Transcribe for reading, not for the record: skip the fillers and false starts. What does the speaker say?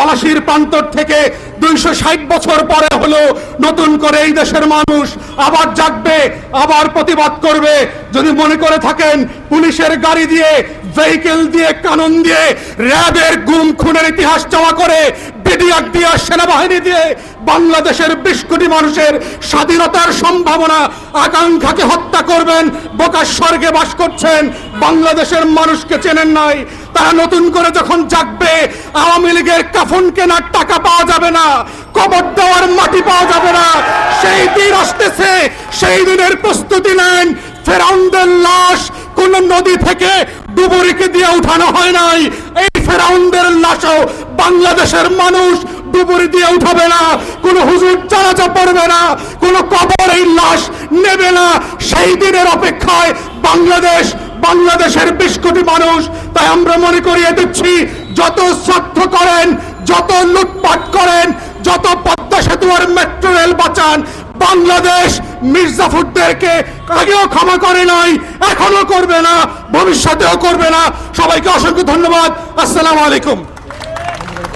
পলাশীর প্রান্তর থেকে 260 বছর পরে হলো নতুন করে এই দেশের মানুষ আবার জাগবে, আবার প্রতিবাদ করবে। যদি মনে করে থাকেন পুলিশের গাড়ি দিয়ে, ভেহিকেল দিয়ে, কানন দিয়ে, র্যাবের গুম খুনের ইতিহাস চাওয়া করে, বিডিআর দিয়ে, সেনাবাহিনী দিয়ে বাংলাদেশের 20 কোটি মানুষের স্বাধীনতার সম্ভাবনা আকাঙ্ক্ষাকে হত্যা করবেন, বোকার স্বর্গে বাস করছেন, বাংলাদেশের মানুষকে চেনেন নাই। তারা নতুন করে যখন জাগবে, আওয়ামী লীগের কাফন কেনার টাকা পাওয়া যাবে না, কবর দেওয়ার মাটি পাওয়া যাবে না। সেই দিন আসতেছে, সেই দিনের প্রস্তুতি নেন। ফেরাউনদের লাশ কোন নদী থেকে ডুবুরিকে দিয়ে উঠানো হয় নাই। এই ফেরাউনদের লাশও বাংলাদেশের মানুষ ডুবুরি দিয়ে উঠাবে না, কোন হুজুর জানাজা পড়বে না, কোন কবর এই লাশ নেবে না। সেই দিনের অপেক্ষায় বাংলাদেশের 20 কোটি মানুষ। তাই আমরা মনে করিয়ে দিচ্ছি, যত স্বার্থ করেন, যত লুটপাট করেন, যত পদ্মা সেতু আর মেট্রো রেল বাঁচান, বাংলাদেশ মির্জাফরদেরকে আগেও ক্ষমা করে নাই, এখনো করবে না, ভবিষ্যতেও করবে না। সবাইকে অসংখ্য ধন্যবাদ। আসসালামু আলাইকুম।